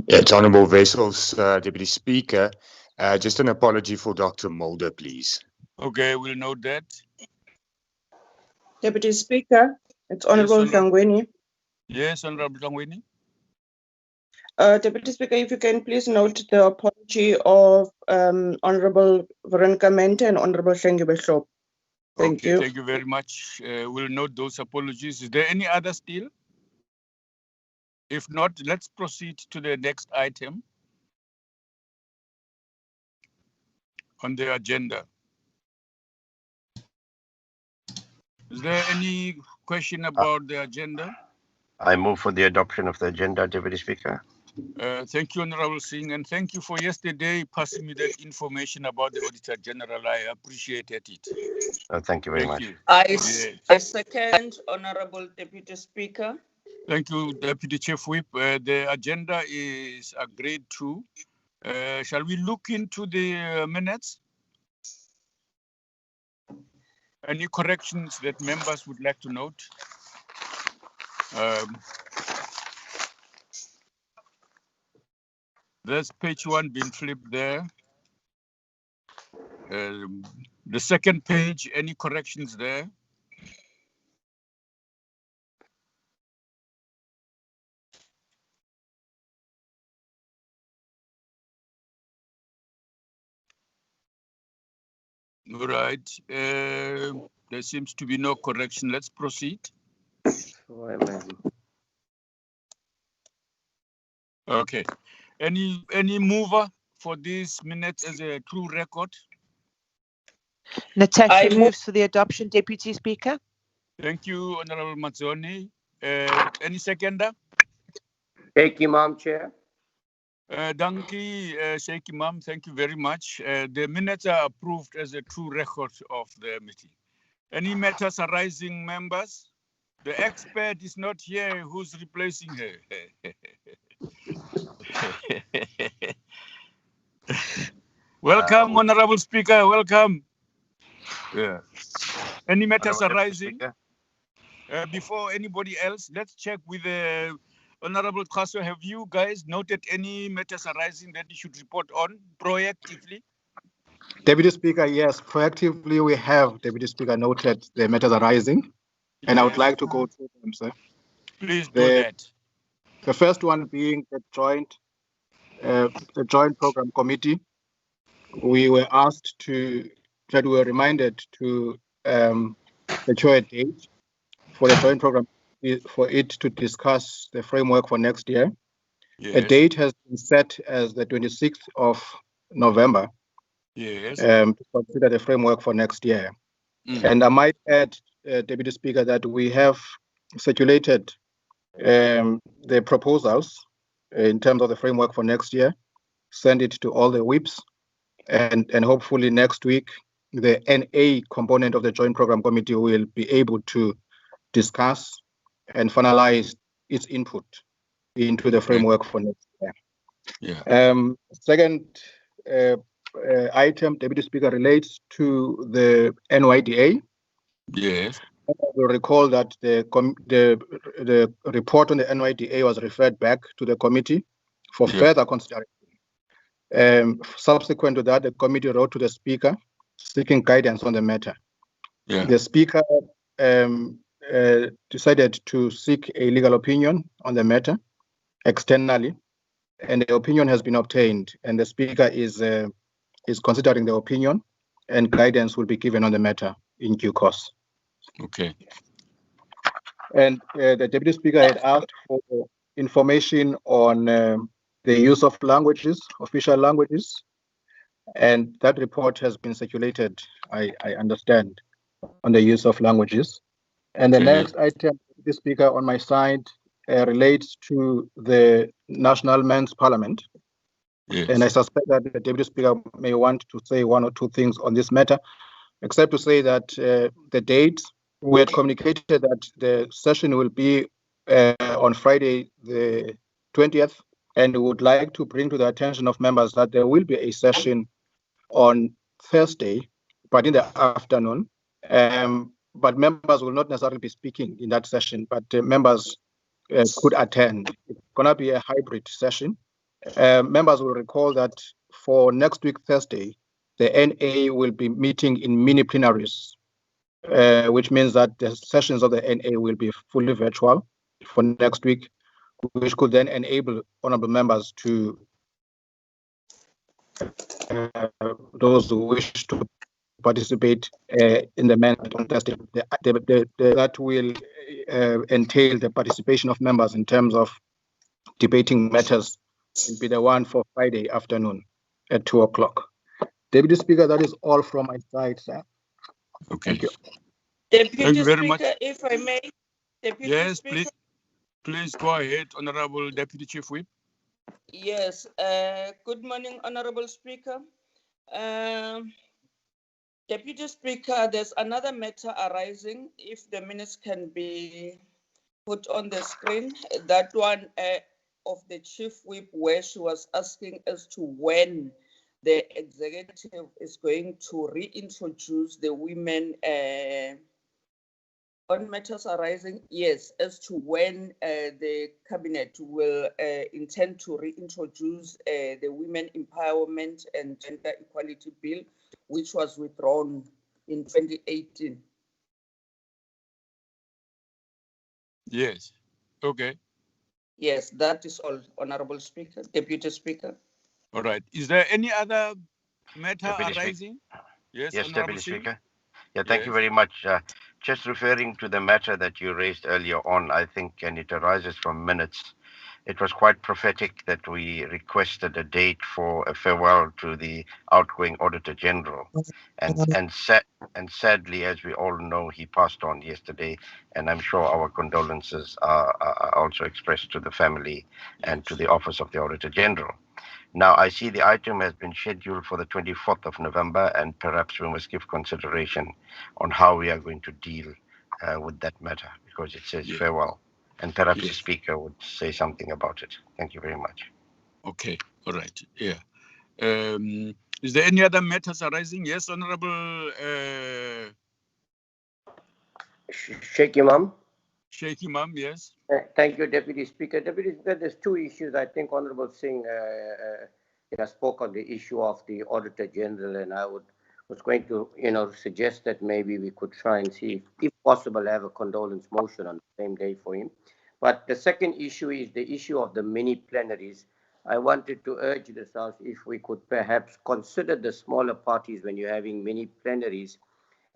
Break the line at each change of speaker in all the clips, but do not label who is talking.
It's Honourable Wessels, Deputy Speaker. Just an apology for Dr. Mulder, please.
Okay, we'll note that.
Deputy Speaker, it's Honourable Hlangweni.
Yes, Honourable Hlangweni.
Deputy Speaker, if you can please note the apology of Honourable Veronica Mente and Honourable Hlengi Behlop. Thank you.
Thank you very much. We'll note those apologies. Is there any other still? If not, let's proceed to the next item on the agenda. Is there any question about the agenda?
I move for the adoption of the agenda, Deputy Speaker.
Thank you, Honourable Singh, and thank you for yesterday passing me that information about the Auditor General. I appreciated it.
Thank you very much.
I second, Honourable Deputy Speaker.
Thank you, Deputy Chief Whip. The agenda is agreed to. Shall we look into the minutes? Any corrections that members would like to note? There's page 1 being flipped there. The second page, any corrections there? All right. There seems to be no correction. Let's proceed. Okay. Any mover for these minutes as a true record?
Natasha moves for the adoption, Deputy Speaker.
Thank you, Honourable Mazzoni. Any seconder?
Sheikh Imam, Chair.
Danki, Sheikh Imam, thank you very much. The minutes are approved as a true record of the meeting. Any matters arising, members? The expert is not here. Who's replacing her? Welcome, Honourable Speaker. Welcome. Yeah. Any matters arising? Before anybody else, let's check with the Honourable Khaso. Have you guys noted any matters arising that you should report on proactively?
Deputy Speaker, yes, proactively we have, Deputy Speaker, noted the matters arising, and I would like to go through them, sir.
Please do that.
The first one being the joint program committee. We were asked to, that we were reminded to secure a date for the joint program for it to discuss the framework for next year. Yes. A date has been set as the 26th of November.
Yes.
To consider the framework for next year. And I might add, Deputy Speaker, that we have circulated the proposals in terms of the framework for next year, send it to all the whips, and hopefully next week, the NA component of the Joint Program Committee will be able to discuss and finalize its input into the framework for next year.
Yeah.
Second item, Deputy Speaker, relates to the NYDA.
Yes.
You recall that the report on the NYDA was referred back to the committee for further consideration. Subsequent to that, the committee wrote to the Speaker seeking guidance on the matter.
Yeah.
The Speaker decided to seek a legal opinion on the matter externally, and the opinion has been obtained, and the Speaker is considering the opinion, and guidance will be given on the matter in due course.
Okay.
And the Deputy Speaker had asked for information on the use of languages, official languages, and that report has been circulated, I understand, on the use of languages. And the next item, Deputy Speaker, on my side relates to the National Men's Parliament.
Yes.
And I suspect that the Deputy Speaker may want to say one or two things on this matter, except to say that the date, we had communicated that the session will be on Friday, the 20th, and we would like to bring to the attention of members that there will be a session on Thursday, but in the afternoon. But members will not necessarily be speaking in that session, but members could attend. It's going to be a hybrid session. Members will recall that for next week, Thursday, the NA will be meeting in mini plenaries, which means that the sessions of the NA will be fully virtual for next week, which could then enable honorable members to those who wish to participate in the mandate on Thursday. That will entail the participation of members in terms of debating matters will be the one for Friday afternoon at 2 o'clock. Deputy Speaker, that is all from my side, sir.
Okay.
Thank you.
Deputy
Thank you very
Speaker,
much.
if I may. Deputy
Yes,
Speaker.
please go ahead, Honorable Deputy Chief Whip.
Yes, good morning, Honorable Speaker. Deputy Speaker, there's another matter arising. If the minutes can be put on the screen, that one of the Chief Whip, where she was asking as to when the executive is going to reintroduce the women on matters arising, yes, as to when the cabinet will intend to reintroduce the Women Empowerment and Gender Equality Bill, which was withdrawn in 2018.
Yes. Okay.
Yes, that is all, Honorable Speaker, Deputy Speaker.
All right. Is there any other matter
Deputy Speaker.
arising? Yes,
Yes,
Honorable
Deputy
Singh.
Speaker. Yeah, thank you
Yes.
very much. Just referring to the matter that you raised earlier on, I think, and it arises from minutes, it was quite prophetic that we requested a date for a farewell to the outgoing Auditor General. And sadly, as we all know, he passed on yesterday, and I'm sure our condolences are also expressed to the family and to the Office of the Auditor General. Now, I see the item has been scheduled for the 24th of November, and perhaps we must give consideration on how we are going to deal with that matter, because it says farewell, and perhaps the Speaker would say something about it. Thank you very much.
Okay. All right. Yeah. Is there any other matters arising? Yes, Honorable
Sheikh Imam.
Sheikh Imam, yes.
Thank you, Deputy Speaker. Deputy Speaker, there's two issues. I think Honorable Singh spoke on the issue of the Auditor General, and I was going to, suggest that maybe we could try and see if possible, have a condolence motion on the same day for him. But the second issue is the issue of the mini plenaries. I wanted to urge this House if we could perhaps consider the smaller parties when you're having mini plenaries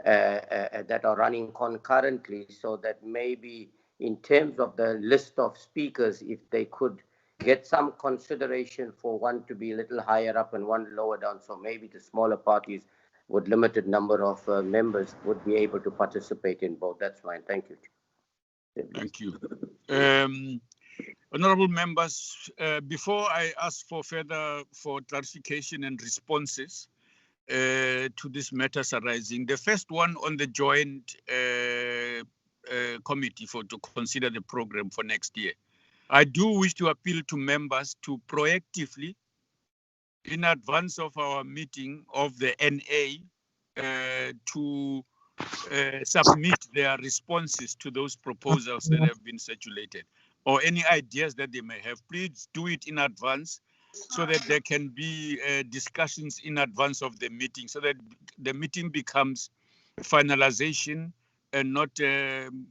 that are running concurrently, so that maybe in terms of the list of speakers, if they could get some consideration for one to be a little higher up and one lower down, so maybe the smaller parties with limited number of members would be able to participate in both. That's fine. Thank you.
Thank you. Honorable members, before I ask for clarification and responses to these matters arising, the first one on the joint committee to consider the program for next year. I do wish to appeal to members to proactively, in advance of our meeting of the NA, to submit their responses to those proposals that have been circulated, or any ideas that they may have. Please do it in advance, so that there can be discussions in advance of the meeting, so that the meeting becomes finalization and not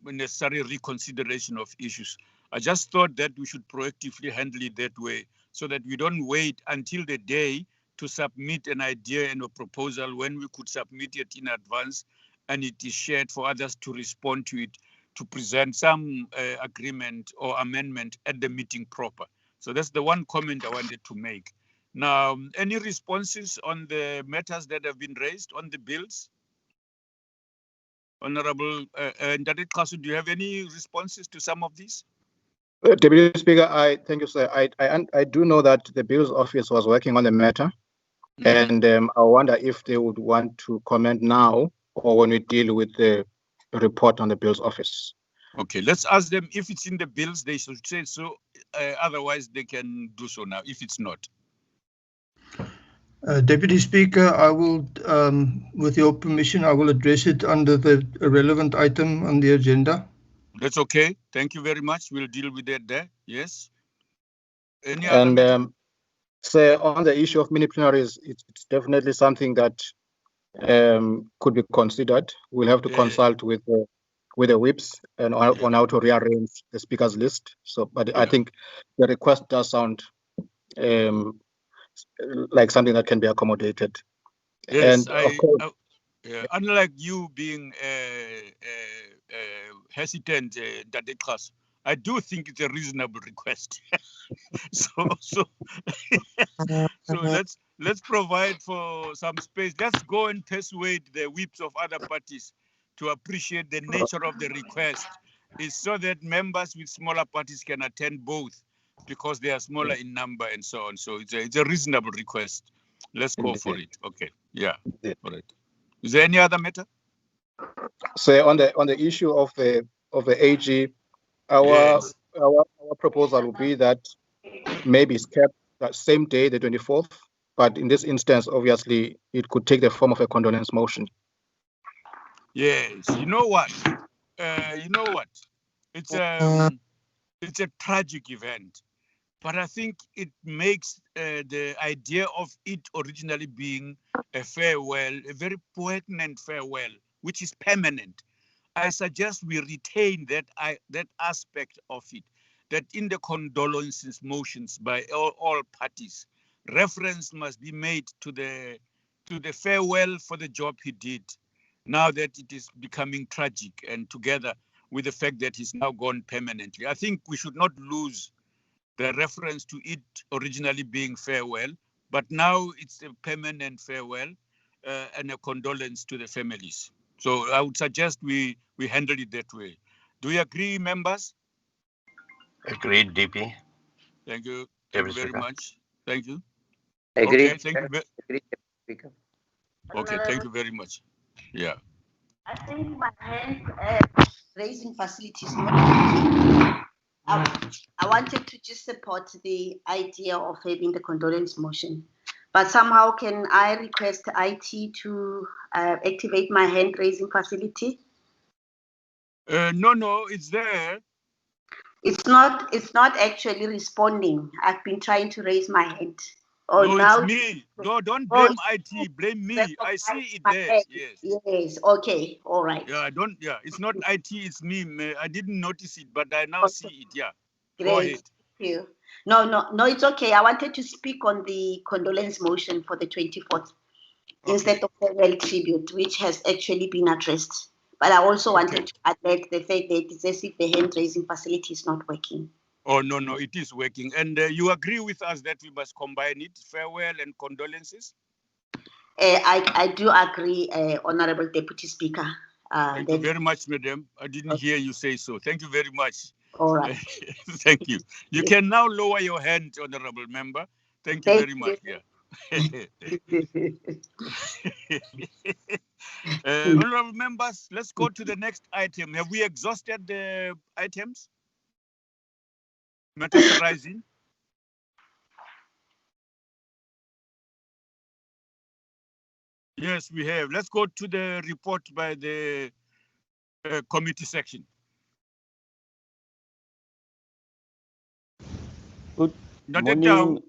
necessary reconsideration of issues. I just thought that we should proactively handle it that way, so that we don't wait until the day to submit an idea and a proposal when we could submit it in advance, and it is shared for others to respond to it, to present some agreement or amendment at the meeting proper. So that's the one comment I wanted to make. Now, any responses on the matters that have been raised on the bills? Honorable Ndade Kasu, do you have any responses to some of these?
Deputy Speaker, thank you, sir. I do know that the Bills Office was working on the matter, and I wonder if they would want to comment now or when we deal with the report on the Bills Office.
Okay, let's ask them if it's in the bills, they should say so. Otherwise, they can do so now, if it's not.
Deputy Speaker, I will, with your permission, I will address it under the relevant item on the agenda.
That's okay. Thank you very much. We'll deal with that there. Yes. Any other?
And so on the issue of mini plenaries, it's definitely something that could be considered. We'll have to consult with the whips and on how to rearrange the speakers list. So, but I think the request does sound like something that can be accommodated.
Yes,
and of course,
unlike you being hesitant, Dadeklas, I do think it's a reasonable request. so let's provide for some space. Let's go and persuade the whips of other parties to appreciate the nature of the request. It's so that members with smaller parties can attend both because they are smaller in number and so on. So it's a reasonable request. Let's go for it. Okay. Yeah. All right. Is there any other matter?
So on the issue of the AG, our proposal will be that maybe it's kept that same day, the 24th, but in this instance, obviously, it could take the form of a condolence motion.
Yes. You know what? It's a tragic event, but I think it makes the idea of it originally being a farewell, a very poignant farewell, which is permanent. I suggest we retain that aspect of it, that in the condolences motions by all parties, reference must be made to the farewell for the job he did, now that it is becoming tragic, and together with the fact that he's now gone permanently. I think we should not lose the reference to it originally being farewell, but now it's a permanent farewell and a condolence to the families. So I would suggest we handle it that way. Do you agree, members?
Agreed, DP.
Thank you. Thank you very much. Thank you.
Agreed.
Okay, thank you.
Agreed, Speaker.
Okay, thank you very much. Yeah.
I think my hand raising facility is not. I wanted to just support the idea of having the condolence motion, but somehow can I request IT to activate my hand raising facility?
No, it's there.
It's not actually responding. I've been trying to raise my hand. Oh,
no,
now
it's me. No, don't blame IT. Blame me. I see it there. Yes.
Yes. Okay. All right.
Yeah, it's not IT. It's me. I didn't notice it, but I now see it. Yeah.
Great.
Go ahead.
Thank you. No, it's okay. I wanted to speak on the condolence motion for the 24th instead of farewell tribute, which has actually been addressed. But I also wanted to address the fact that it's as if the hand raising facility is not working.
Oh, no, it is working. And you agree with us that we must combine it, farewell and condolences?
I do agree, Honorable Deputy Speaker.
Thank you very much, madam. I didn't hear you say so. Thank you very much.
All right.
Thank you. You can now lower your hand, Honorable Member. Thank you very much. Yeah. Honorable members, let's go to the next item. Have we exhausted the items? Matters arising? Yes, we have. Let's go to the report by the committee section.
Good morning.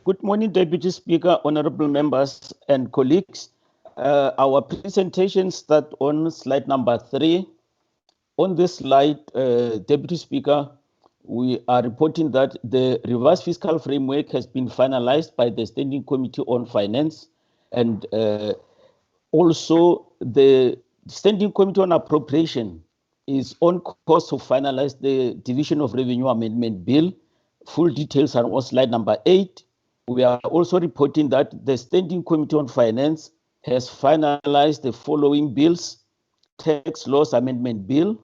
Good morning, Deputy Speaker, honorable members and colleagues. Our presentation starts on slide number 3. On this slide, Deputy Speaker, we are reporting that the revised fiscal framework has been finalized by the Standing Committee on Finance, and also the Standing Committee on Appropriation is on course to finalize the Division of Revenue Amendment Bill. Full details are on slide number 8. We are also reporting that the Standing Committee on Finance has finalized the following bills: Tax Laws Amendment Bill,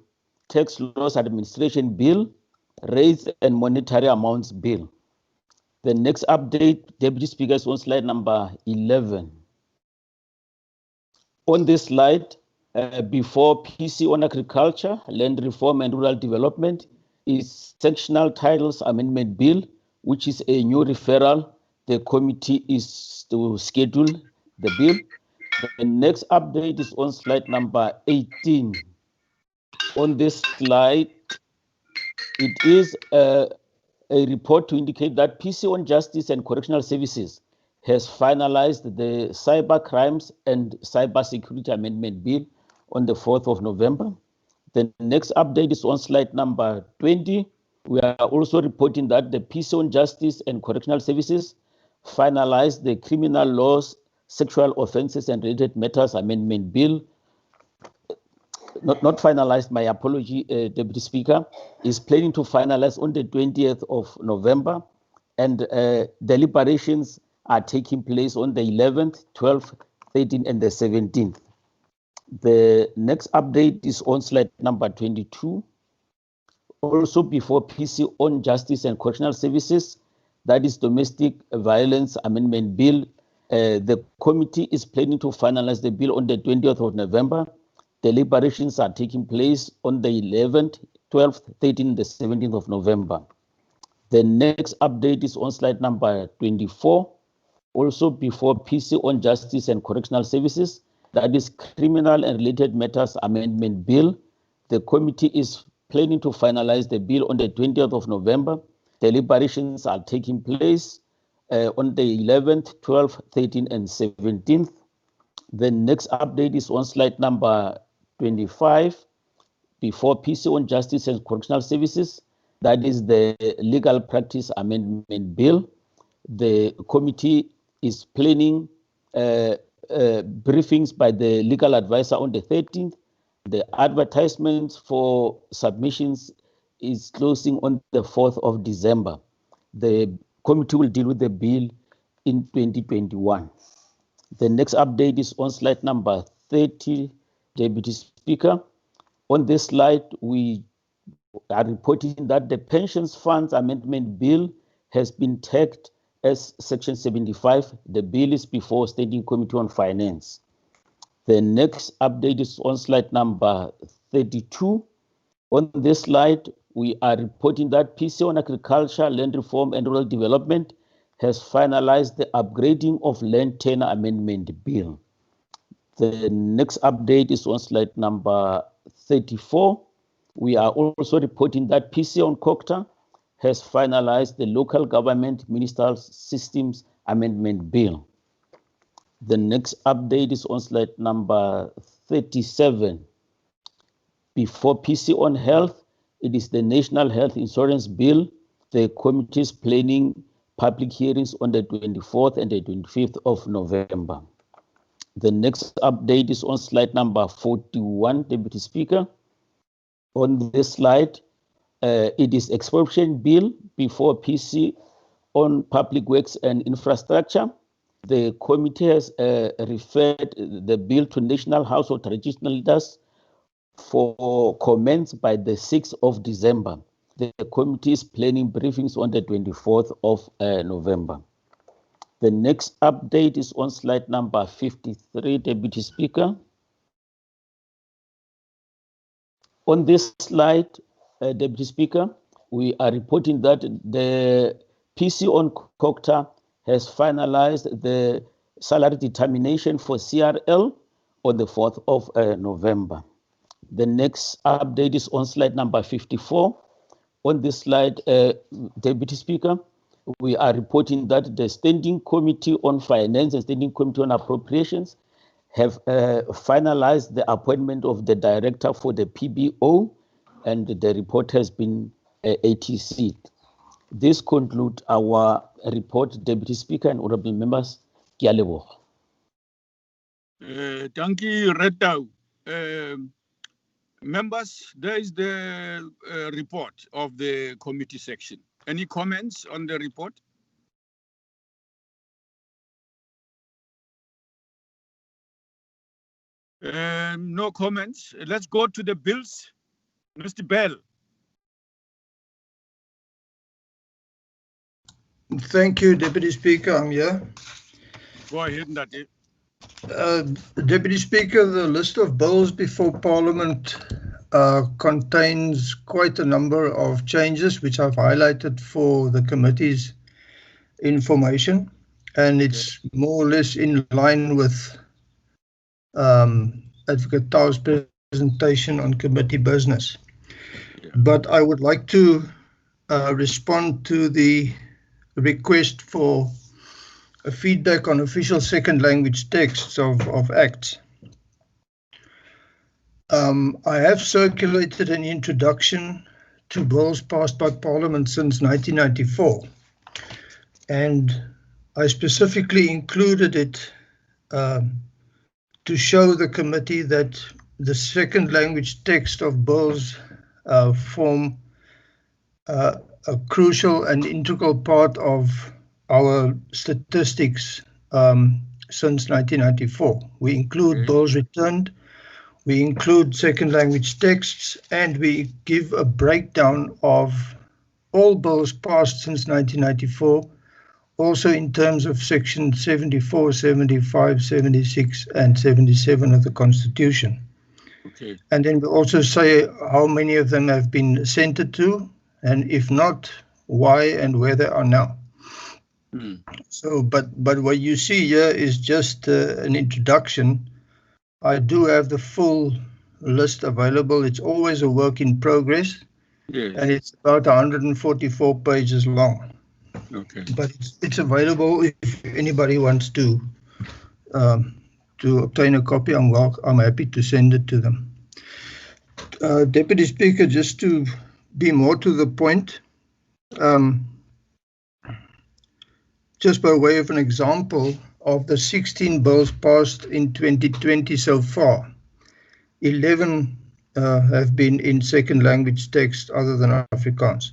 Tax Laws Administration Bill, Rates and Monetary Amounts Bill. The next update, Deputy Speaker, is on slide number 11. On this slide, before PC on Agriculture, Land Reform and Rural Development is Sectional Titles Amendment Bill, which is a new referral. The committee is to schedule the bill. The next update is on slide number 18. On this slide, it is a report to indicate that PC on Justice and Correctional Services has finalized the Cyber Crimes and Cyber Security Amendment Bill on the 4th of November. The next update is on slide number 20. We are also reporting that the PC on Justice and Correctional Services finalized the Criminal Laws, Sexual Offences and Related Matters Amendment Bill. Not finalized, my apology, Deputy Speaker, is planning to finalize on the 20th of November, and deliberations are taking place on the 11th, 12th, 13th, and the 17th. The next update is on slide number 22. Also before PC on Justice and Correctional Services, that is Domestic Violence Amendment Bill. The committee is planning to finalize the bill on the 20th of November. Deliberations are taking place on the 11th, 12th, 13th, the 17th of November. The next update is on slide number 24. Also before PC on Justice and Correctional Services, that is Criminal and Related Matters Amendment Bill. The committee is planning to finalize the bill on the 20th of November. Deliberations are taking place on the 11th, 12th, 13th, and 17th. The next update is on slide number 25. Before PC on Justice and Correctional Services, that is the Legal Practice Amendment Bill. The committee is planning briefings by the legal advisor on the 13th. The advertisements for submissions is closing on the 4th of December. The committee will deal with the bill in 2021. The next update is on slide number 30, Deputy Speaker. On this slide, we are reporting that the Pensions Funds Amendment Bill has been tagged as Section 75. The bill is before Standing Committee on Finance. The next update is on slide number 32. On this slide, we are reporting that PC on Agriculture, Land Reform and Rural Development has finalized the upgrading of Land Tenure Amendment Bill. The next update is on slide number 34. We are also reporting that PC on COCTA has finalized the Local Government Ministerial Systems Amendment Bill. The next update is on slide number 37. Before PC on Health, it is the National Health Insurance Bill. The committee is planning public hearings on the 24th and the 25th of November. The next update is on slide number 41, Deputy Speaker. On this slide, it is Expropriation Bill before PC on Public Works and Infrastructure. The committee has referred the bill to National House of Traditional Leaders for comments by the 6th of December. The committee is planning briefings on the 24th of November. The next update is on slide number 53, Deputy Speaker. On this slide, Deputy Speaker, we are reporting that the PC on COCTA has finalized the salary determination for CRL on the 4th of November. The next update is on slide number 54. On this slide, Deputy Speaker, we are reporting that the Standing Committee on Finance and Standing Committee on Appropriations have finalized the appointment of the director for the PBO, and the report has been ATC. This concludes our report, Deputy Speaker and honorable members.
Thank you, Reto. Members, there is the report of the committee section. Any comments on the report? No comments. Let's go to the bills. Mr. Bell.
Thank you, Deputy Speaker. I'm here.
Go ahead, Ndati.
Deputy Speaker, the list of bills before Parliament contains quite a number of changes, which I've highlighted for the committee's information, and it's more or less in line with Advocate Tau's presentation on committee business. But I would like to respond to the request for a feedback on official second language texts of acts. I have circulated an introduction to bills passed by Parliament since 1994, and I specifically included it to show the committee that the second language text of bills form a crucial and integral part of our statistics since 1994. We include bills returned, we include second language texts, and we give a breakdown of all bills passed since 1994, also in terms of section 74, 75, 76, and 77 of the Constitution.
Okay.
And then we also say how many of them have been assented to, and if not, why and where they are now. So, but what you see here is just an introduction. I do have the full list available. It's always a work in progress, and it's about 144 pages long.
Okay.
But it's available if anybody wants to obtain a copy. I'm happy to send it to them. Deputy Speaker, just to be more to the point, just by way of an example, of the 16 bills passed in 2020 so far, 11 have been in second language text other than Afrikaans.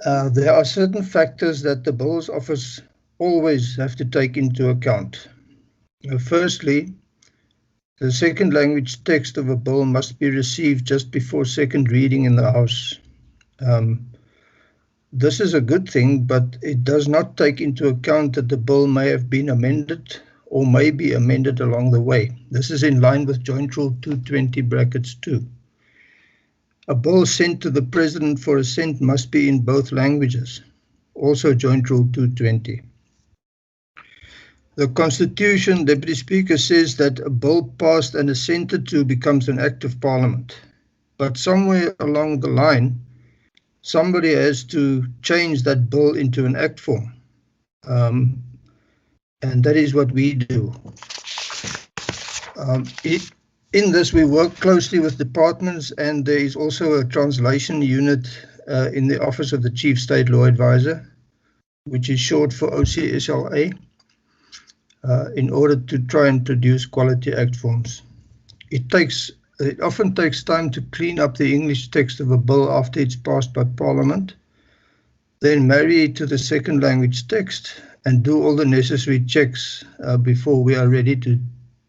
There are certain factors that the Bills Office always have to take into account. Firstly, the second language text of a bill must be received just before second reading in the House. This is a good thing, but it does not take into account that the bill may have been amended or may be amended along the way. This is in line with Joint Rule 220(2). A bill sent to the President for assent must be in both languages, also Joint Rule 220. The Constitution, Deputy Speaker, says that a bill passed and assented to becomes an act of Parliament. But somewhere along the line, somebody has to change that bill into an act form. And that is what we do. In this, we work closely with departments, and there is also a translation unit in the Office of the Chief State Law Advisor, which is short for OCSLA, in order to try and produce quality act forms. It often takes time to clean up the English text of a bill after it's passed by Parliament, then marry it to the second language text and do all the necessary checks before we are ready to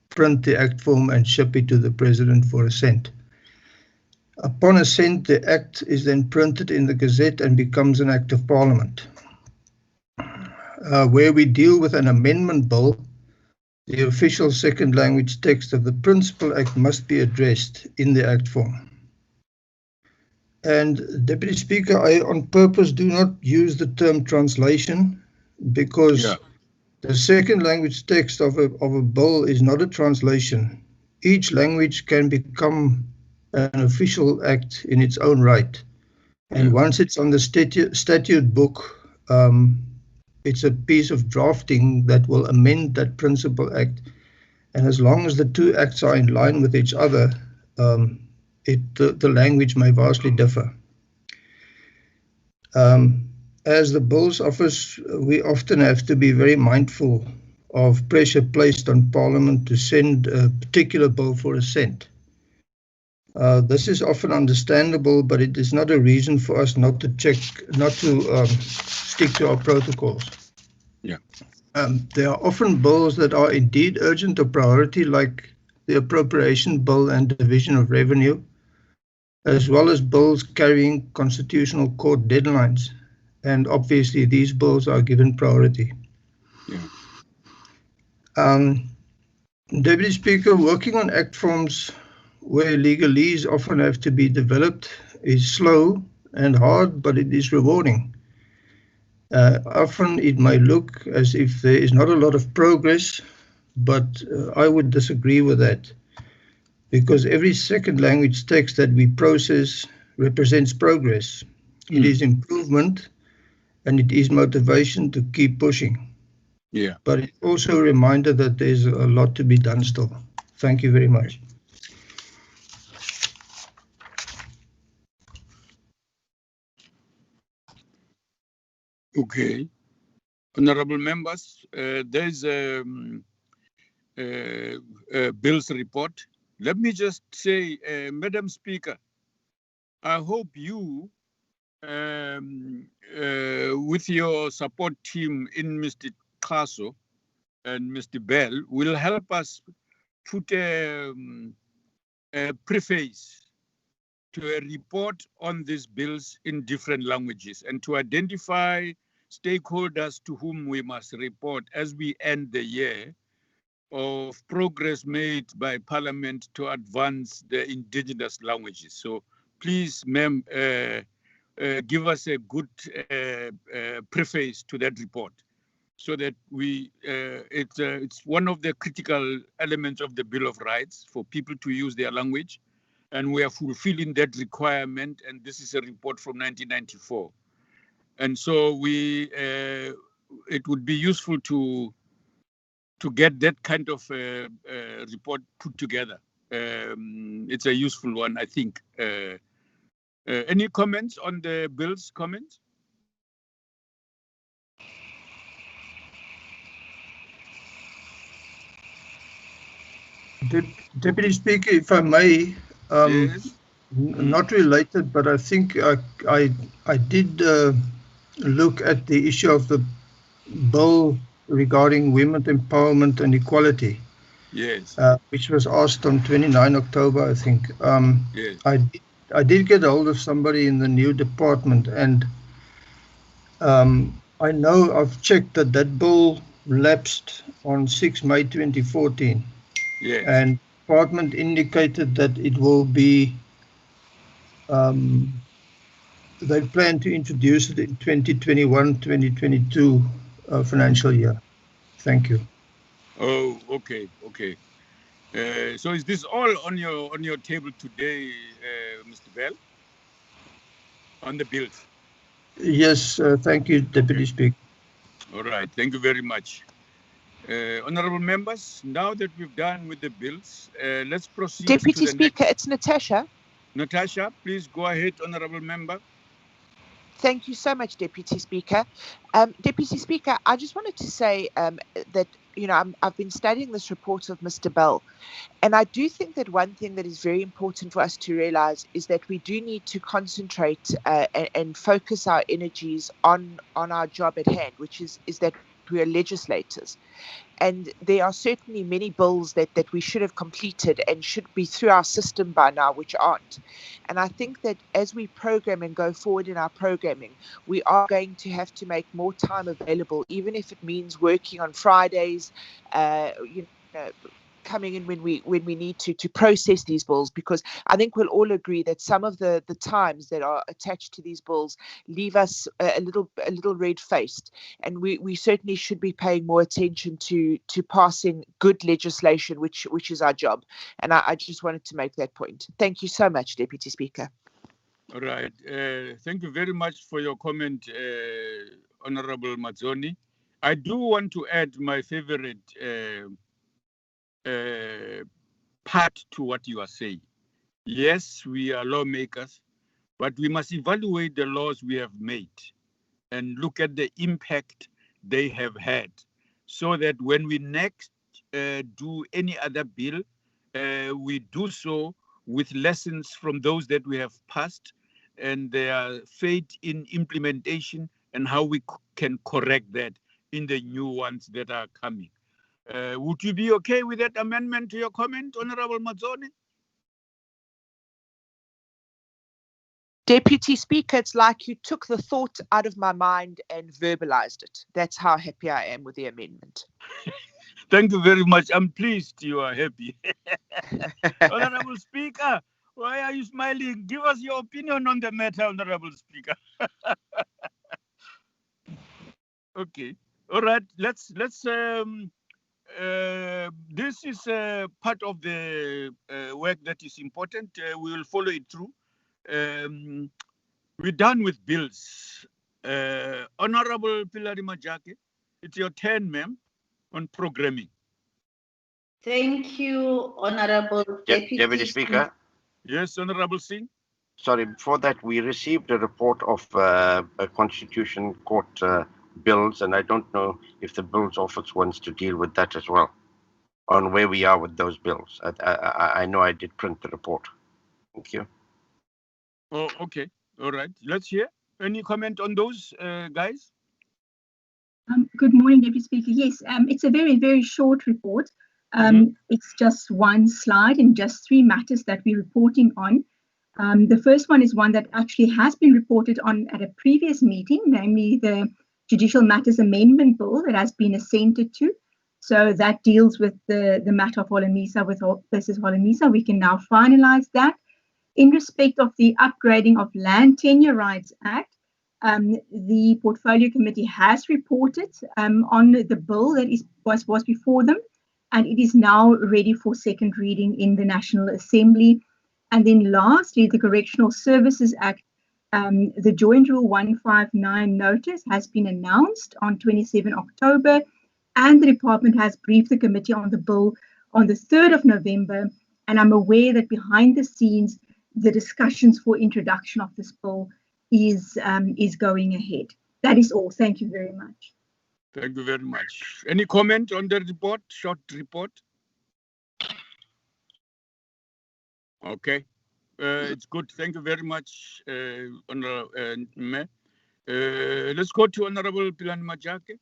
print the act form and ship it to the President for assent. Upon assent, the act is then printed in the Gazette and becomes an act of Parliament. Where we deal with an amendment bill, the official second language text of the Principal Act must be addressed in the act form. And Deputy Speaker, I on purpose do not use the term translation because the second language text of a bill is not a translation. Each language can become an official act in its own right. And once it's on the statute book, it's a piece of drafting that will amend that principal act. And as long as the two acts are in line with each other, the language may vastly differ. As the Bills Office, we often have to be very mindful of pressure placed on Parliament to send a particular bill for assent. This is often understandable, but it is not a reason for us not to stick to our protocols. There are often bills that are indeed urgent or priority, like the Appropriation Bill and Division of Revenue, as well as bills carrying Constitutional Court deadlines. And obviously, these bills are given priority. Deputy Speaker, working on act forms where legalese often have to be developed is slow and hard, but it is rewarding. Often it may look as if there is not a lot of progress, but I would disagree with that. because every second language text that we process represents progress. It is improvement, and it is motivation to keep pushing.
Yeah.
But it's also a reminder that there's a lot to be done still. Thank you very much.
Okay. Honorable members, there's a Bill's report. Let me just say, Madam Speaker, I hope you, with your support team in Mr. Kaso and Mr. Bell, will help us put a preface to a report on these bills in different languages and to identify stakeholders to whom we must report as we end the year of progress made by Parliament to advance the indigenous languages. So please, ma'am, give us a good preface to that report so that we, it's one of the critical elements of the Bill of Rights for people to use their language. And we are fulfilling that requirement. And this is a report from 1994. And so we, it would be useful to get that kind of report put together. It's a useful one, I think. Any comments on the Bill's comments?
Deputy Speaker, if I may,
Yes.
not related, but I think I did look at the issue of the bill regarding women empowerment and equality.
Yes.
Which was asked on 29 October, I think.
Yes.
I did get hold of somebody in the new department, and I know I've checked that bill lapsed on 6 May 2014.
Yes.
And department indicated that it will be, they plan to introduce it in 2021-2022 financial year. Thank you.
Oh, okay, okay. So is this all on your table today, Mr. Bell? On the bills?
Yes, thank you, Deputy Speaker.
All right, thank you very much. Honorable members, now that we've done with the bills, let's proceed
Deputy
to the
Speaker,
next.
it's Natasha.
Natasha, please go ahead, Honorable Member.
Thank you so much, Deputy Speaker. Deputy Speaker, I just wanted to say that, you know, I've been studying this report of Mr. Bell, and I do think that one thing that is very important for us to realize is that we do need to concentrate and focus our energies on our job at hand, which is that we are legislators. And there are certainly many bills that we should have completed and should be through our system by now, which aren't. And I think that as we program and go forward in our programming, we are going to have to make more time available, even if it means working on Fridays, you know, coming in when we need to process these bills, because I think we'll all agree that some of the times that are attached to these bills leave us a little red-faced, and we certainly should be paying more attention to passing good legislation, which is our job. And I just wanted to make that point. Thank you so much, Deputy Speaker.
All right, thank you very much for your comment, Honorable Mazzoni. I do want to add my favorite part to what you are saying. Yes, we are lawmakers, but we must evaluate the laws we have made and look at the impact they have had, so that when we next do any other bill, we do so with lessons from those that we have passed and their fate in implementation, and how we can correct that in the new ones that are coming. Would you be okay with that amendment to your comment, Honorable Mazzoni?
Deputy Speaker, it's like you took the thought out of my mind and verbalized it. That's how happy I am with the amendment.
Thank you very much. I'm pleased you are happy. Honorable Speaker, why are you smiling? Give us your opinion on the matter, Honorable Speaker. Okay. All right. Let's this is part of the work that is important. We will follow it through. We're done with bills. Honorable Pilari Majake, it's your turn, ma'am, on programming.
Thank you, Honorable
Deputy Speaker.
Yes, Honorable Singh.
Sorry, before that, we received a report of a Constitution Court bills, and I don't know if the Bills Office wants to deal with that as well, on where we are with those bills. I know I did print the report. Thank you.
Oh, okay. All right. Let's hear. Any comment on those, guys?
Good morning, Deputy Speaker. Yes, it's a very, very short report. It's just one slide and just 3 matters that we're reporting on. The first one is one that actually has been reported on at a previous meeting, namely the Judicial Matters Amendment Bill that has been assented to. So that deals with the matter of Holomisa versus Holomisa. We can now finalize that. In respect of the upgrading of Land Tenure Rights Act, the Portfolio Committee has reported on the bill that was before them, and it is now ready for second reading in the National Assembly. And then lastly, the Correctional Services Act, the Joint Rule 159 notice has been announced on 27 October, and the department has briefed the committee on the bill on the 3rd of November. And I'm aware that behind the scenes, the discussions for introduction of this bill is going ahead. That is all. Thank you very much.
Thank you very much. Any comment on the report, short report? Okay, it's good. Thank you very much, Honorable Mayor. Let's go to Honorable Pilani Majake.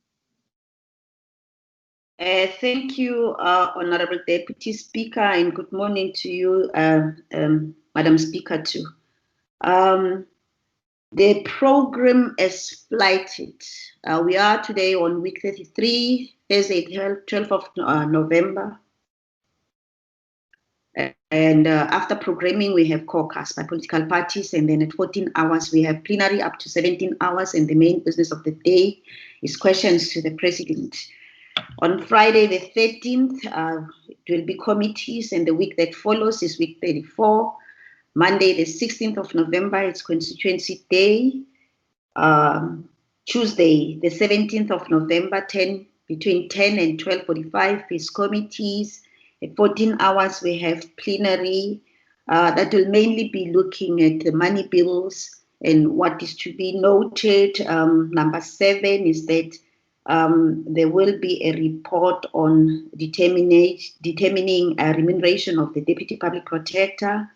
Thank you, Honorable Deputy Speaker, and good morning to you, Madam Speaker, too. The program is flighted. We are today on week 33, Thursday, 12th of November. And after programming, we have caucus by political parties, and then at 14 hours, we have plenary up to 17 hours, and the main business of the day is questions to the President. On Friday, the 13th, it will be committees, and the week that follows is week 34. Monday, the 16th of November, it's Constituency Day. Tuesday, the 17th of November, between 10 and 12:45 is committees. At 14 hours, we have plenary that will mainly be looking at the money bills and what is to be noted. Number 7 is that there will be a report on determining a remuneration of the Deputy Public Protector.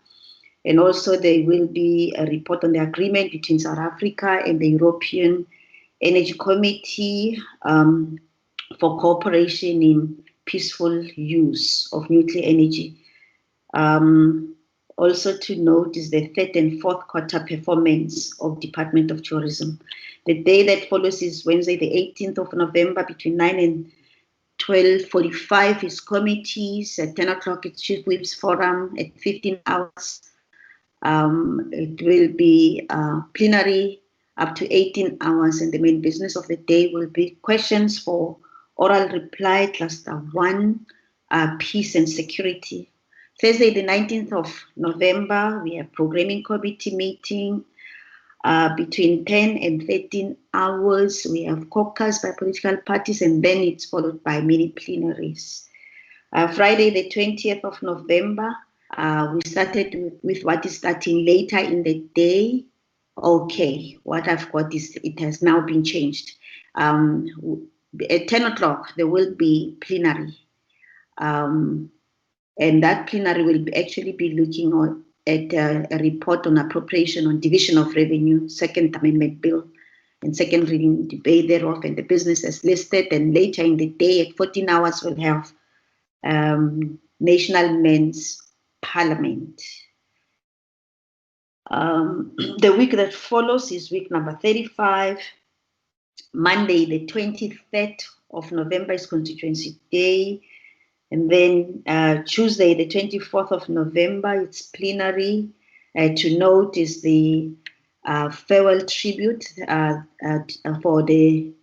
And also there will be a report on the agreement between South Africa and the European Energy Committee for cooperation in peaceful use of nuclear energy. Also to note is the 3rd and 4th quarter performance of Department of Tourism. The day that follows is Wednesday, the 18th of November, between 9 and 12:45 is committees. At 10 o'clock, it's Chief Whip's Forum. At 15 hours, it will be plenary up to 18 hours, and the main business of the day will be questions for oral reply, cluster 1, peace and security. Thursday, the 19th of November, we have programming committee meeting. Between 10 and 13 hours, we have caucus by political parties, and then it's followed by mini plenaries. Friday, the 20th of November, we started with what is starting later in the day. Okay, what I've got is it has now been changed. At 10 o'clock, there will be plenary. And that plenary will actually be looking at a report on appropriation on division of revenue, Second Amendment Bill, and second reading debate thereof, and the business as listed. And later in the day at 14 hours, we'll have National Men's Parliament. The week that follows is week number 35. Monday, the 23rd of November is Constituency Day. And then Tuesday, the 24th of November, it's plenary. To note is the farewell tribute for the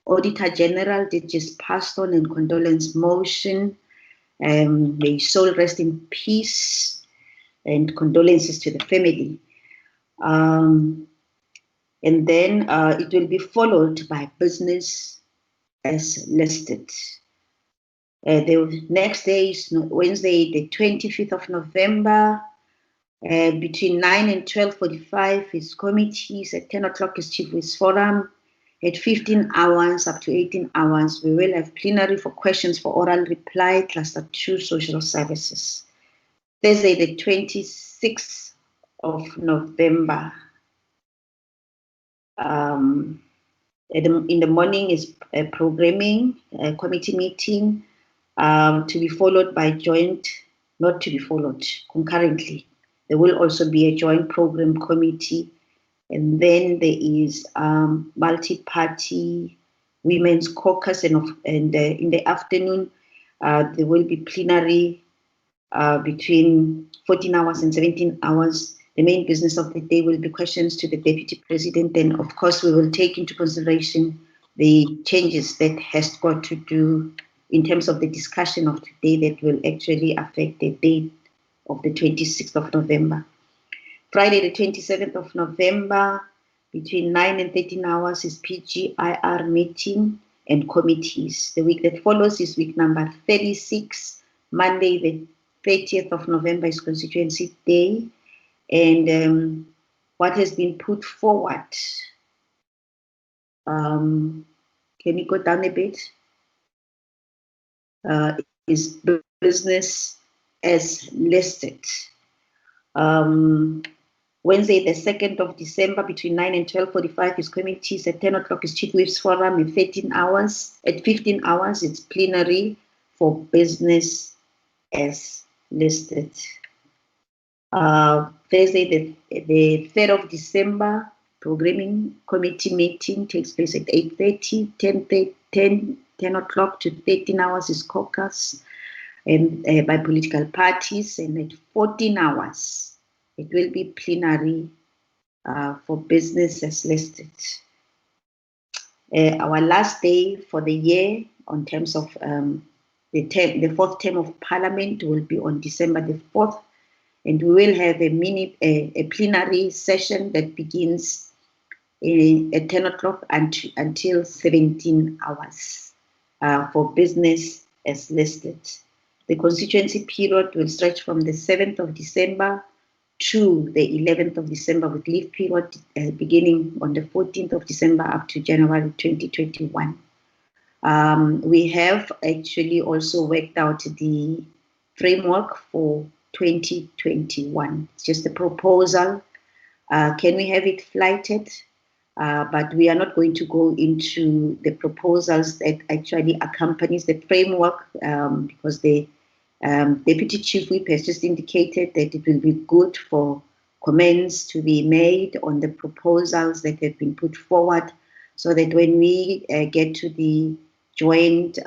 Auditor General did just pass on a condolence motion. May his soul rest in peace, and condolences to the family. And then it will be followed by business as listed. The next day is Wednesday, the 25th of November. Between 9 and 12:45 is committees. At 10 o'clock is Chief Whip's Forum. At 15 hours up to 18 hours, we will have plenary for questions for oral reply, Cluster 2 Social Services. Thursday, the 26th of November. In the morning is a programming committee meeting to be followed by not to be followed concurrently. There will also be a joint program committee, and then there is multi-party women's caucus, and in the afternoon there will be plenary between 14 hours and 17 hours. The main business of the day will be questions to the Deputy President, and of course we will take into consideration the changes that has got to do in terms of the discussion of today that will actually affect the date of the 26th of November. Friday, the 27th of November, between 9 and 13 hours is PGIR meeting and committees. The week that follows is week number 36. Monday, the 30th of November is Constituency Day. And what has been put forward, can we go down a bit, is business as listed. Wednesday, the 2nd of December, between 9 and 12:45 is committees. At 10 o'clock is Chief Whip's Forum. In 13 hours, at 15 hours, it's plenary for business as listed. Thursday, the 3rd of December, programming committee meeting takes place at 8:30, 10 o'clock to 13 hours is caucus and by political parties, and at 14 hours, it will be plenary for business as listed. Our last day for the year on terms of the fourth term of Parliament will be on December the 4th, and we will have a plenary session that begins at 10 o'clock until 17 hours for business as listed. The constituency period will stretch from the 7th of December to the 11th of December, with leave period beginning on the 14th of December up to January 2021. We have actually also worked out the framework for 2021. It's just a proposal. Can we have it flighted? But we are not going to go into the proposals that actually accompanies the framework because the Deputy Chief Whip has just indicated that it will be good for comments to be made on the proposals that have been put forward, so that when we get to the joint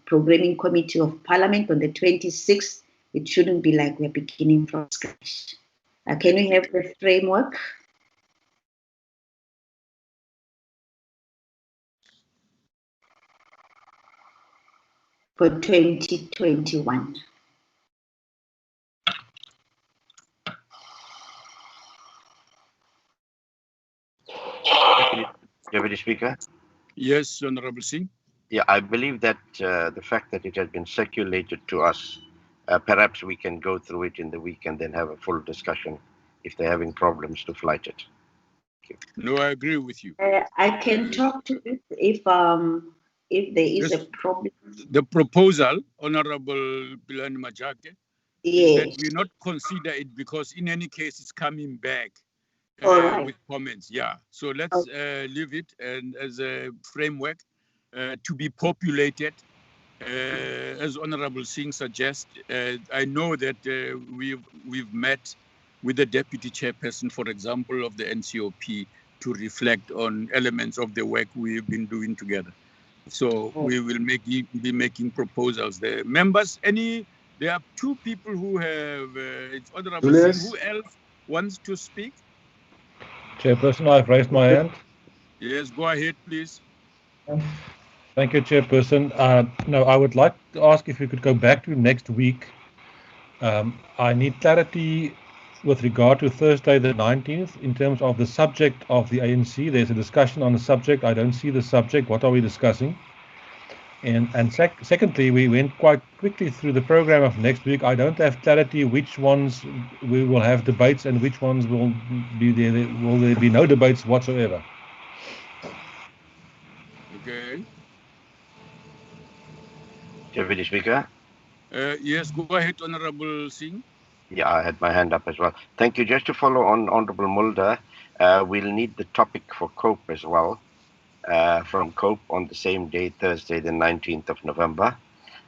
programming committee of Parliament on the 26th, it shouldn't be like we're beginning from scratch. Can we have the framework? For 2021.
Deputy Speaker?
Yes, Honorable Singh.
Yeah, I believe that the fact that it has been circulated to us, perhaps we can go through it in the week and then have a full discussion if they're having problems to flight it.
No, I agree with you.
I can talk to it if there is a problem.
The proposal, Honorable Pilani Majake, is that we not consider it because in any case it's coming back with comments. Yeah, so let's leave it and as a framework to be populated. As Honorable Singh suggests, I know that we've met with the Deputy Chairperson, for example, of the NCOP to reflect on elements of the work we've been doing together. So we will be making proposals there. Members, there are two people who have, it's Honorable Singh. Who else wants to speak?
Chairperson, I've raised my hand.
Yes, go ahead, please.
Thank you, Chairperson. No, I would like to ask if we could go back to next week. I need clarity with regard to Thursday the 19th in terms of the subject of the ANC. There's a discussion on the subject. I don't see the subject. What are we discussing? And secondly, we went quite quickly through the program of next week. I don't have clarity which ones we will have debates and which ones will be there. Will there be no debates whatsoever?
Okay.
Deputy Speaker.
Yes, go ahead, Honorable Singh.
Yeah, I had my hand up as well. Thank you. Just to follow on Honorable Mulder, we'll need the topic for COPE as well, from COPE on the same day, Thursday, the 19th of November.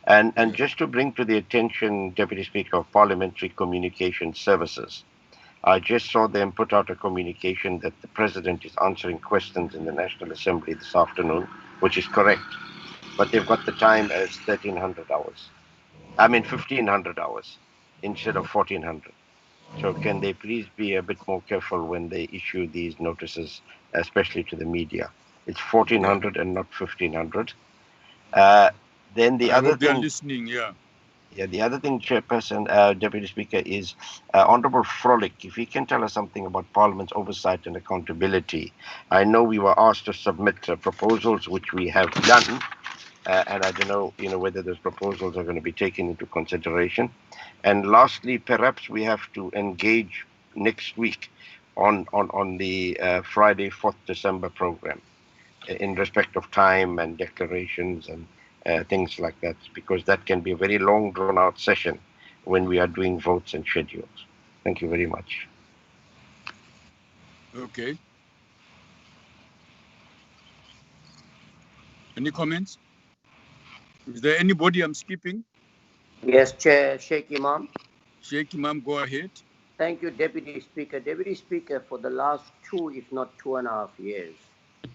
And just to bring to the attention, Deputy Speaker, of Parliamentary Communication Services, I just saw them put out a communication that the President is answering questions in the National Assembly this afternoon, which is correct. But they've got the time as 1300 hours. I mean 1500 hours instead of 1400. So can they please be a bit more careful when they issue these notices, especially to the media? It's 1400 and not 1500. Then the
I
other
hope they are
thing,
listening, yeah.
yeah, the other thing, Chairperson, Deputy Speaker, is Honourable Frolick, if he can tell us something about Parliament's oversight and accountability. I know we were asked to submit proposals, which we have done, and I don't know, whether those proposals are going to be taken into consideration. And lastly, perhaps we have to engage next week on the Friday, 4th December program in respect of time and declarations and things like that, because that can be a very long, drawn-out session when we are doing votes and schedules. Thank you very much.
Okay. Any comments? Is there anybody I'm skipping?
Yes, Chair Sheikh Imam.
Sheikh Imam, go ahead.
Thank you, Deputy Speaker. Deputy Speaker, for the last 2, if not 2.5 years,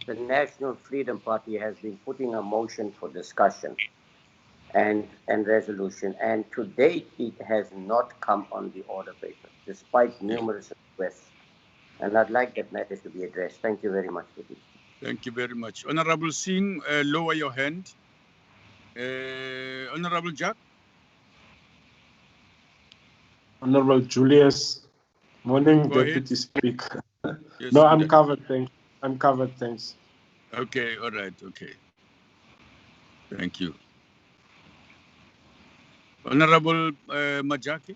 the National Freedom Party has been putting a motion for discussion and resolution, and to date it has not come on the order paper, despite numerous requests. And I'd like that matter to be addressed. Thank you very much, Deputy.
Thank you very much. Honorable Singh, lower your hand. Honorable Jack.
Honorable Julius, morning,
Go
Deputy
ahead.
Speaker.
Yes,
No, I'm covered, thanks. I'm covered, thanks.
Okay, all right, okay. Thank you. Honorable Majaki.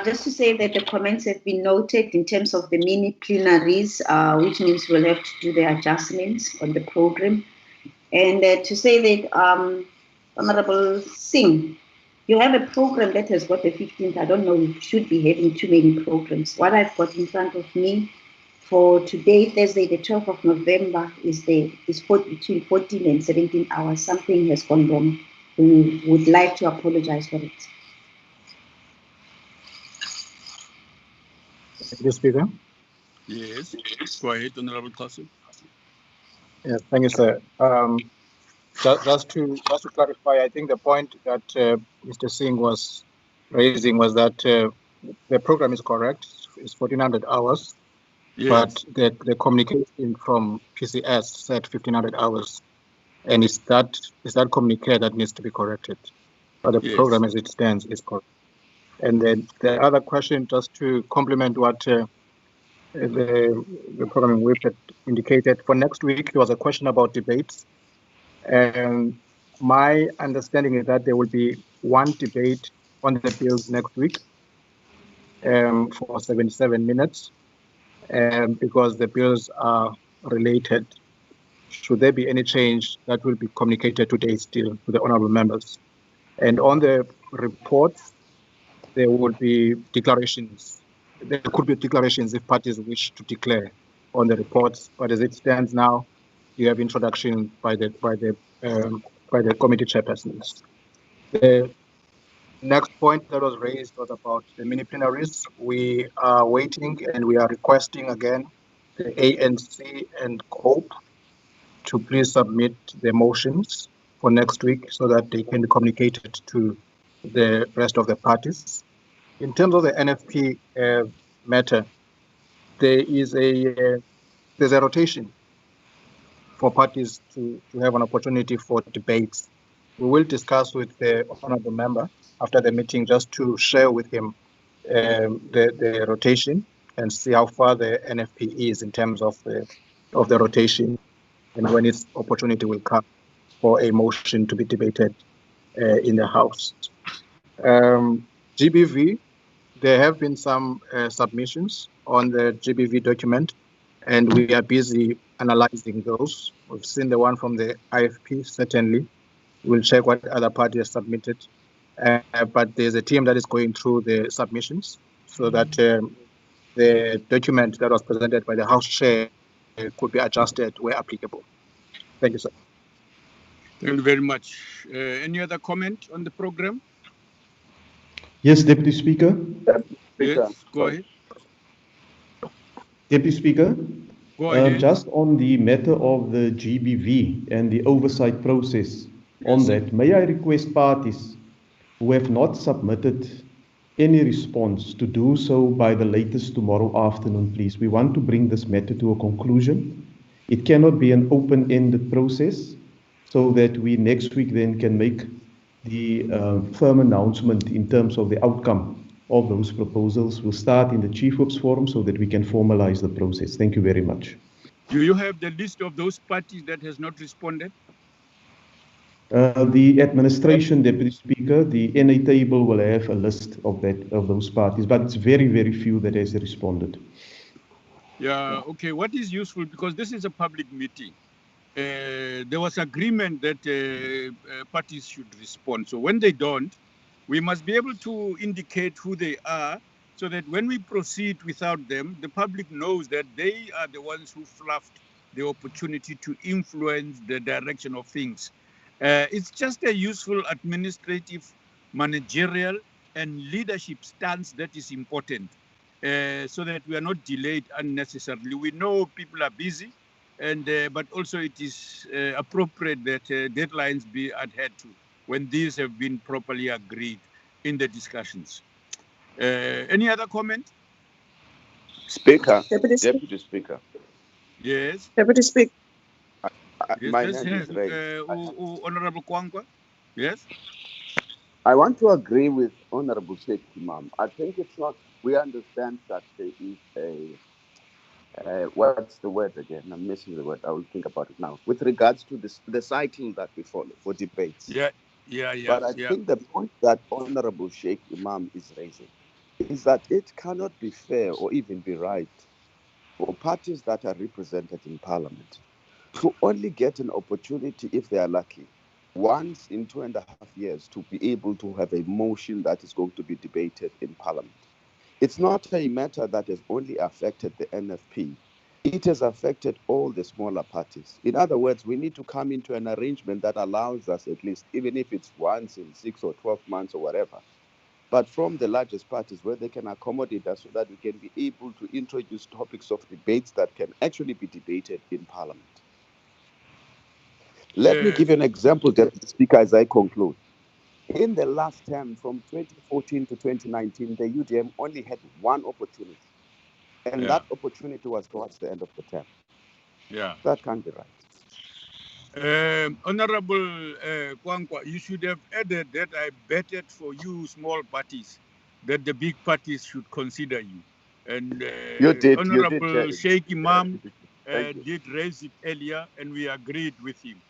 Just to say that the comments have been noted in terms of the mini plenaries, which means we'll have to do the adjustments on the program. And to say that, Honorable Singh, you have a program that has got the 15th. I don't know, we should be having too many programs. What I've got in front of me for today, Thursday, the 12th of November, is between 14 and 17 hours. Something has gone wrong. We would like to apologize for it.
Mr. Speaker.
Yes, go ahead, Honorable Qasim.
Yes, thank you, sir. Just to clarify, I think the point that Mr. Singh was raising was that the program is correct. It's 1400 hours, yes. But the communication from PCS said 1500 hours, and it's that communique that needs to be corrected. But the program as it stands is correct. And then the other question, just to complement what the programming whip had indicated, for next week there was a question about debates. And my understanding is that there will be one debate on the bills next week for 77 minutes, because the bills are related. Should there be any change, that will be communicated today still to the honorable members. And on the reports, there would be declarations. There could be declarations if parties wish to declare on the reports, but as it stands now, you have introduction by the committee chairpersons. The next point that was raised was about the mini plenaries. We are waiting and we are requesting again the ANC and COPE to please submit their motions for next week so that they can be communicated to the rest of the parties. In terms of the NFP matter, there's a rotation for parties to have an opportunity for debates. We will discuss with the honorable member after the meeting just to share with him the rotation and see how far the NFP is in terms of the rotation and when its opportunity will come for a motion to be debated in the House. GBV, there have been some submissions on the GBV document, and we are busy analyzing those. We've seen the one from the IFP, certainly. We'll check what other parties submitted. But there's a team that is going through the submissions so that the document that was presented by the House Chair could be adjusted where applicable. Thank you, sir.
Thank you very much. Any other comment on the program?
Yes, Deputy Speaker.
Yes, go ahead.
Deputy Speaker.
Go ahead.
Just on the matter of the GBV and the oversight process on that, may I request parties who have not submitted any response to do so by the latest tomorrow afternoon, please. We want to bring this matter to a conclusion. It cannot be an open-ended process, so that we next week then can make the firm announcement in terms of the outcome of those proposals. We'll start in the Chief Whip's forum so that we can formalize the process. Thank you very much.
Do you have the list of those parties that has not responded?
The administration, Deputy Speaker, the NA table will have a list of those parties, but it's very, very few that has responded.
Yeah, okay. What is useful, because this is a public meeting, there was agreement that parties should respond. So when they don't, we must be able to indicate who they are so that when we proceed without them, the public knows that they are the ones who fluffed the opportunity to influence the direction of things. It's just a useful administrative, managerial, and leadership stance that is important so that we are not delayed unnecessarily. We know people are busy, but also it is appropriate that deadlines be adhered to when these have been properly agreed in the discussions. Any other comment?
Speaker,
Deputy
Speaker.
Yes.
Deputy Speaker.
Yes,
My
let's
hand is raised.
Honorable Kwankwa. Yes.
I want to agree with Honorable Sheikh Imam. I think it's not, we understand that there is what's the word again? I'm missing the word. I will think about it now. With regards to the cycle that we follow for debates.
Yeah.
But I think the point that Honorable Sheikh Imam is raising is that it cannot be fair or even be right for parties that are represented in Parliament to only get an opportunity, if they are lucky, once in 2.5 years to be able to have a motion that is going to be debated in Parliament. It's not a matter that has only affected the NFP. It has affected all the smaller parties. In other words, we need to come into an arrangement that allows us, at least, even if it's once in 6 or 12 months or whatever, but from the largest parties where they can accommodate us so that we can be able to introduce topics of debates that can actually be debated in Parliament. Let me give you an example, Deputy Speaker, as I conclude. In the last term, from 2014 to 2019, the UDM only had one opportunity. And that opportunity was towards the end of the term.
Yeah.
That can't be right.
Honorable Kwankwa, you should have added that I betted for you small parties that the big parties should consider you. And Honorable Sheikh Imam did raise it earlier, and we agreed with him.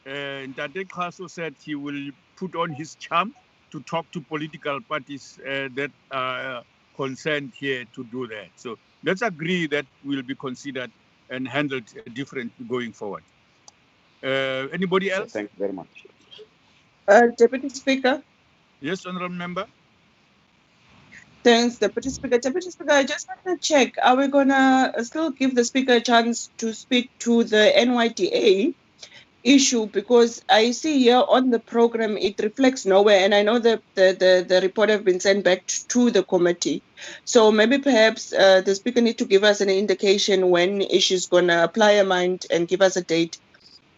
And Tate Khaso said he will put on his charm to talk to political parties that are concerned here to do that. So let's agree that will be considered and handled differently going forward. Anybody else?
Thank you very much.
Deputy Speaker.
Yes, Honorable Member.
Thanks, Deputy Speaker. Deputy Speaker, I just want to check, are we going to still give the Speaker a chance to speak to the NYDA issue? Because I see here on the program, it reflects nowhere, and I know that the report have been sent back to the committee. So maybe perhaps the Speaker need to give us an indication when issue's going to apply a mind and give us a date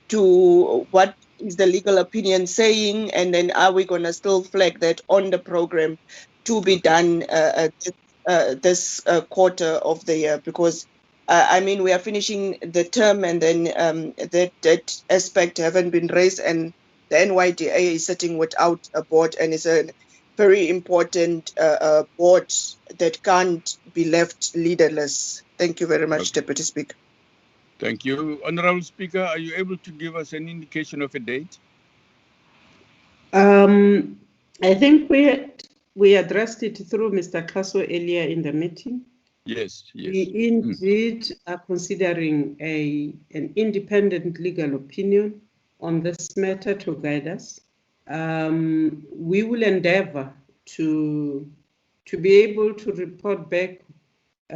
to what is the legal opinion saying, and then are we going to still flag that on the program to be done this quarter of the year? Because I mean, we are finishing the term, and then that aspect haven't been raised, and the NYDA is sitting without a board, and it's a very important board that can't be left leaderless. Thank you very much, Deputy Speaker.
Thank you. Honorable Speaker, are you able to give us an indication of a date?
I think we addressed it through Mr. Kaso earlier in the meeting.
Yes, yes.
We indeed are considering an independent legal opinion on this matter to guide us. We will endeavor to be able to report back by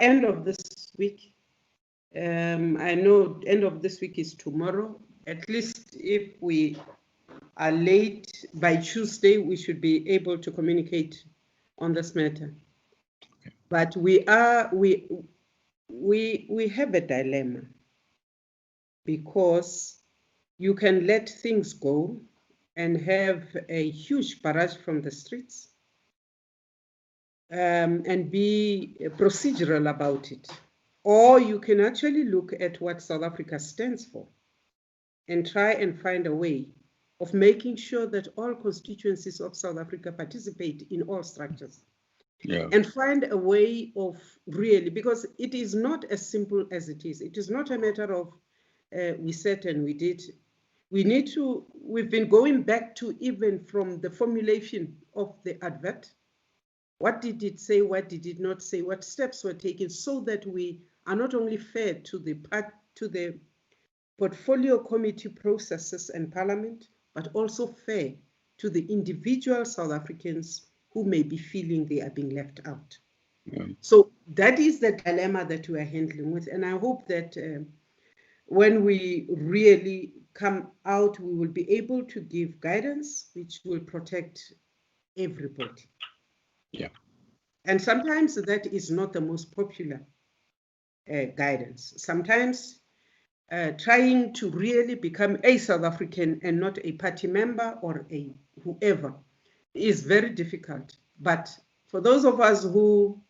end of this week. I know end of this week is tomorrow. At least if we are late, by Tuesday, we should be able to communicate on this matter. But we have a dilemma, because you can let things go and have a huge barrage from the streets and be procedural about it. Or you can actually look at what South Africa stands for and try and find a way of making sure that all constituencies of South Africa participate in all structures.
Yeah.
And find a way of really, because it is not as simple as it is. It is not a matter of we said and we did. We've been going back to even from the formulation of the advert. What did it say? What did it not say? What steps were taken so that we are not only fair to the portfolio committee processes and parliament, but also fair to the individual South Africans who may be feeling they are being left out.
Yeah.
So that is the dilemma that we are handling with. And I hope that when we really come out, we will be able to give guidance which will protect everybody.
Yeah.
And sometimes that is not the most popular guidance. Sometimes trying to really become a South African and not a party member or a whoever is very difficult. But for those of us who,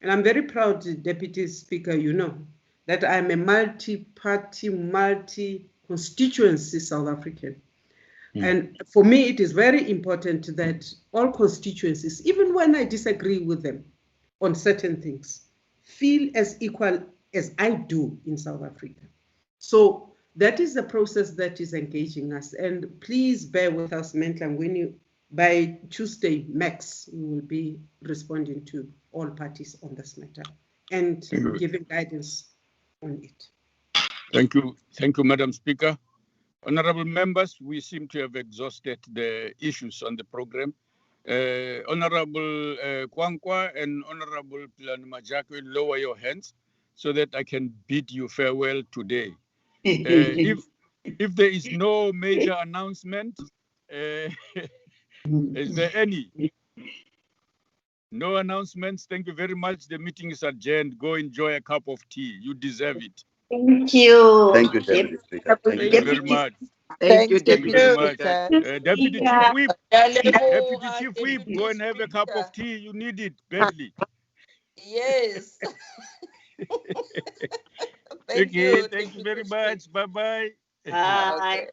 and I'm very proud, Deputy Speaker, you know, that I'm a multi-party, multi-constituency South African. And for me, it is very important that all constituencies, even when I disagree with them on certain things, feel as equal as I do in South Africa. So that is the process that is engaging us. And please bear with us, Mentlangwini. By Tuesday, max, we will be responding to all parties on this matter and giving guidance on it.
Thank you. Thank you, Madam Speaker. Honorable members, we seem to have exhausted the issues on the program. Honorable Kwankwa and Honorable Pilani Majako, lower your hands so that I can bid you farewell today. If there is no major announcement, is there any? No announcements. Thank you very much. The meeting is adjourned. Go enjoy a cup of tea. You deserve it.
Thank you.
Thank you, Deputy Speaker.
Thank you very much.
Thank you,
Thank you
Deputy
very much.
Speaker.
Deputy Chief Whip, Deputy Chief Whip, go and have a cup of tea. You need it badly.
Yes.
Thank you very much. Bye-bye.
Bye.